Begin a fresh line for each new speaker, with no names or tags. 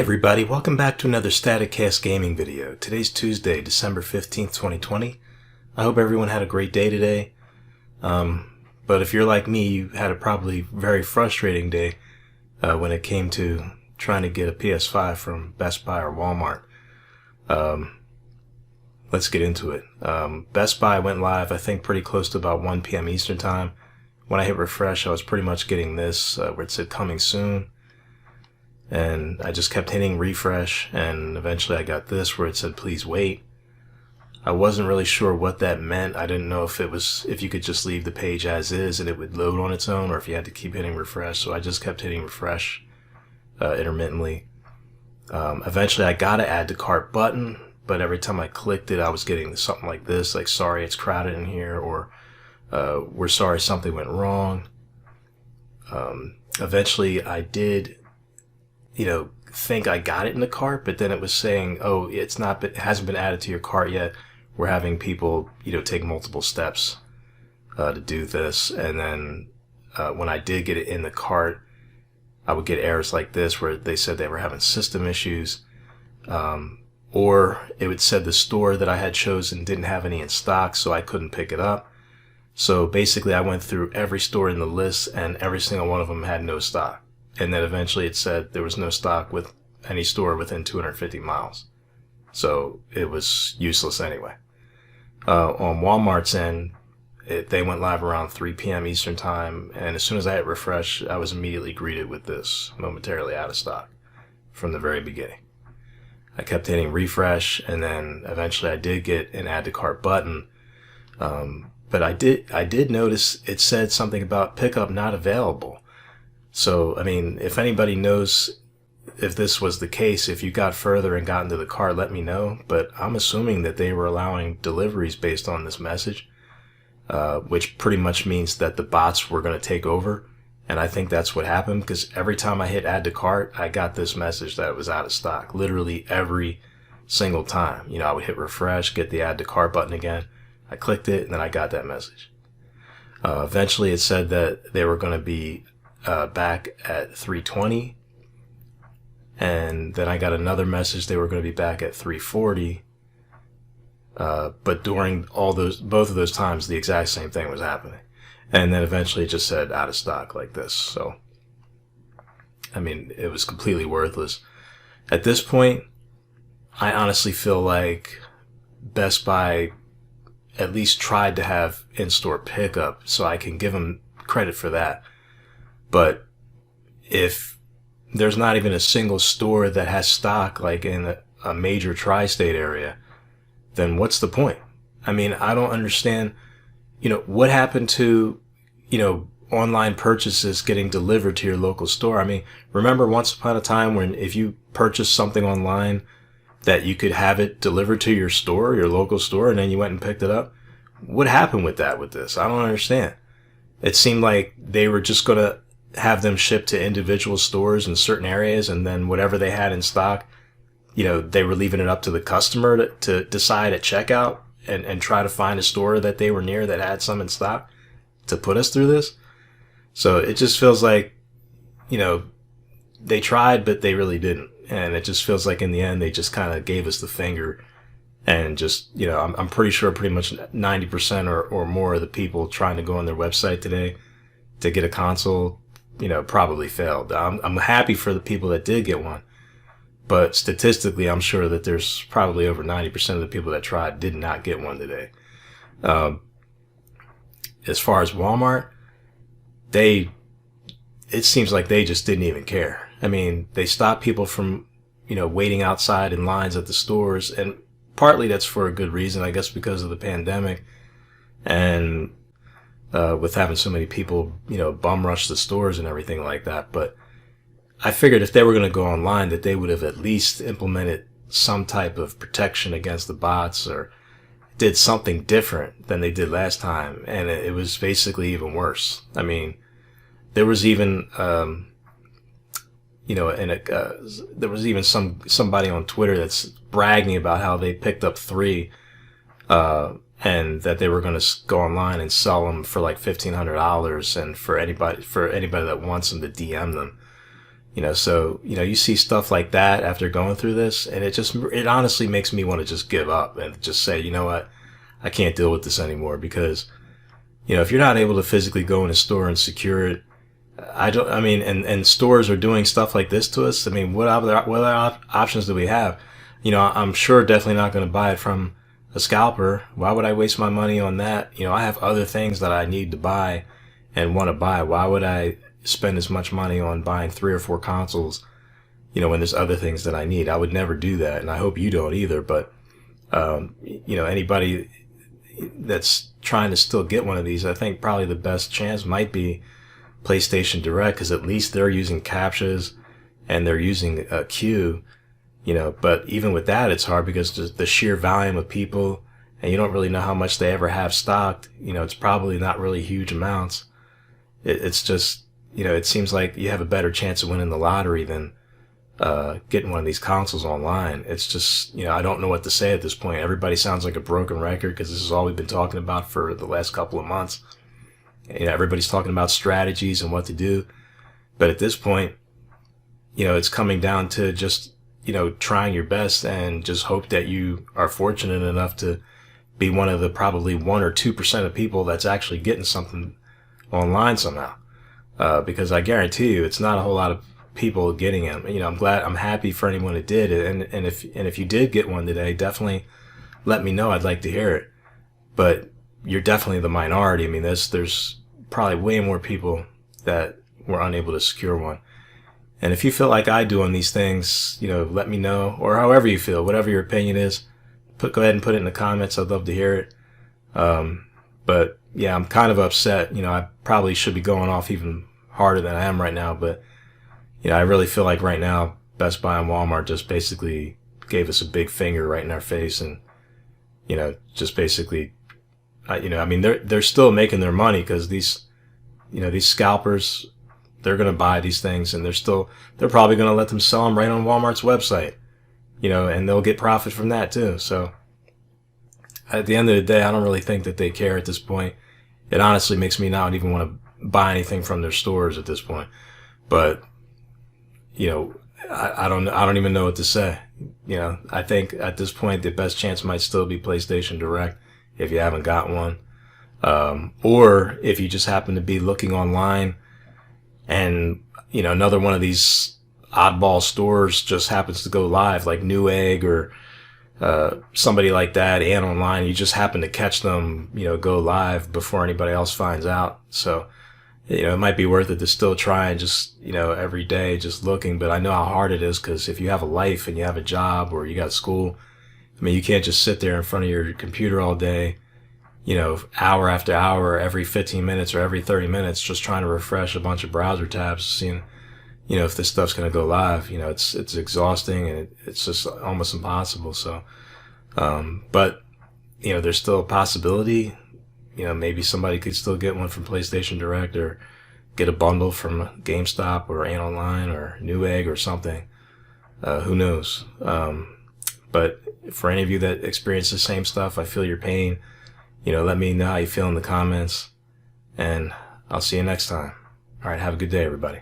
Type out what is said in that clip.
everybody, welcome back to another Staticast gaming video. Today's Tuesday, December 15th, 2020. I hope everyone had a great day today. But if you're like me, you had a probably very frustrating day when it came to trying to get a PS5 from Best Buy or Walmart. Let's get into it. Best Buy went live, I think, pretty close to about 1 p.m. Eastern Time. When I hit refresh, I was pretty much getting this where it said coming soon. And I just kept hitting refresh, and eventually I got this where it said please wait. I wasn't really sure what that meant. I didn't know if you could just leave the page as is and it would load on its own, or if you had to keep hitting refresh. So I just kept hitting refresh intermittently. Eventually I got to add to cart button, but every time I clicked it I was getting something like this, like sorry it's crowded in here, or we're sorry something went wrong. Eventually I did think I got it in the cart, but then it was saying, oh, it hasn't been added to your cart yet. We're having people, take multiple steps to do this. And then when I did get it in the cart, I would get errors like this where they said they were having system issues, or it would said the store that I had chosen didn't have any in stock, so I couldn't pick it up. So basically I went through every store in the list and every single one of them had no stock. And then eventually it said there was no stock with any store within 250 miles. So it was useless anyway. On Walmart's end, they went live around 3 p.m. Eastern Time. And as soon as I hit refresh, I was immediately greeted with this, momentarily out of stock from the very beginning. I kept hitting refresh, and then eventually I did get an add to cart button. But I did notice it said something about pickup not available. So, I mean, if anybody knows if this was the case, if you got further and got into the cart, let me know. But I'm assuming that they were allowing deliveries based on this message, which pretty much means that the bots were going to take over. And I think that's what happened, because every time I hit add to cart, I got this message that it was out of stock. Literally every single time. I would hit refresh, get the add to cart button again. I clicked it, and then I got that message. Eventually, it said that they were going to be back at 3:20, and then I got another message they were going to be back at 3:40. But during both of those times, the exact same thing was happening, and then eventually it just said out of stock like this. So, I mean, it was completely worthless. At this point, I honestly feel like Best Buy at least tried to have in-store pickup, so I can give them credit for that. But if there's not even a single store that has stock, like in a major tri-state area, then what's the point? I mean, I don't understand, what happened to, online purchases getting delivered to your local store. I mean, remember once upon a time when if you purchased something online that you could have it delivered to your store, your local store, and then you went and picked it up? What happened with that with this? I don't understand. It seemed like they were just going to have them shipped to individual stores in certain areas, and then whatever they had in stock, they were leaving it up to the customer to decide at checkout and try to find a store that they were near that had some in stock to put us through this. So it just feels like, they tried, but they really didn't. And it just feels like in the end, they just kind of gave us the finger, and just, I'm pretty sure pretty much 90% or more of the people trying to go on their website today to get a console, probably failed. I'm happy for the people that did get one, but statistically, I'm sure that there's probably over 90% of the people that tried did not get one today. As far as Walmart, it seems like they just didn't even care. I mean, they stopped people from, waiting outside in lines at the stores, and partly that's for a good reason, I guess, because of the pandemic, and with having so many people, bum rush the stores and everything like that. But I figured if they were going to go online, that they would have at least implemented some type of protection against the bots, or did something different than they did last time. And it was basically even worse. I mean, there was even, there was even somebody on Twitter that's bragging about how they picked up 3, and that they were going to go online and sell them for like $1,500, and for anybody that wants them to DM them. So, you see stuff like that after going through this, and it honestly makes me want to just give up and just say, you know what, I can't deal with this anymore because, if you're not able to physically go in a store and secure it, and stores are doing stuff like this to us. I mean, what other options do we have? I'm sure definitely not going to buy it from a scalper. Why would I waste my money on that? I have other things that I need to buy and want to buy. Why would I spend as much money on buying 3 or 4 consoles, when there's other things that I need? I would never do that, and I hope you don't either. But, anybody that's trying to still get one of these, I think probably the best chance might be PlayStation Direct, because at least they're using captchas and they're using a queue, but even with that, it's hard because the sheer volume of people, and you don't really know how much they ever have stocked. It's probably not really huge amounts. It's just, it seems like you have a better chance of winning the lottery than getting one of these consoles online. It's just, I don't know what to say at this point. Everybody sounds like a broken record because this is all we've been talking about for the last couple of months. Everybody's talking about strategies and what to do. But at this point, it's coming down to just, trying your best and just hope that you are fortunate enough to be one of the probably 1 or 2% of people that's actually getting something online somehow. Because I guarantee you, it's not a whole lot of people getting them. I'm happy for anyone that did it. And if you did get one today, definitely let me know. I'd like to hear it. But you're definitely the minority. I mean, there's probably way more people that were unable to secure one. And if you feel like I do on these things, let me know, or however you feel, whatever your opinion is, go ahead and put it in the comments. I'd love to hear it. But yeah, I'm kind of upset. I probably should be going off even harder than I am right now, but I really feel like right now Best Buy and Walmart just basically gave us a big finger right in our face, and just basically, they're still making their money because these scalpers, they're going to buy these things, and they're probably going to let them sell them right on Walmart's website, and they'll get profit from that too. So at the end of the day, I don't really think that they care at this point. It honestly makes me not even want to buy anything from their stores at this point. But, I don't even know what to say. I think at this point, the best chance might still be PlayStation Direct if you haven't got one. Or if you just happen to be looking online and, another one of these oddball stores just happens to go live, like Newegg or somebody like that, and online, you just happen to catch them, go live before anybody else finds out. So, it might be worth it to still try and just, every day just looking. But I know how hard it is, because if you have a life and you have a job or you got school, you can't just sit there in front of your computer all day, hour after hour, every 15 minutes or every 30 minutes, just trying to refresh a bunch of browser tabs, seeing, if this stuff's going to go live. It's exhausting, and it's just almost impossible. So, but, there's still a possibility. Maybe somebody could still get one from PlayStation Direct, or get a bundle from GameStop or Online or Newegg or something. Who knows? But for any of you that experience the same stuff, I feel your pain. Let me know how you feel in the comments, and I'll see you next time. All right, have a good day, everybody.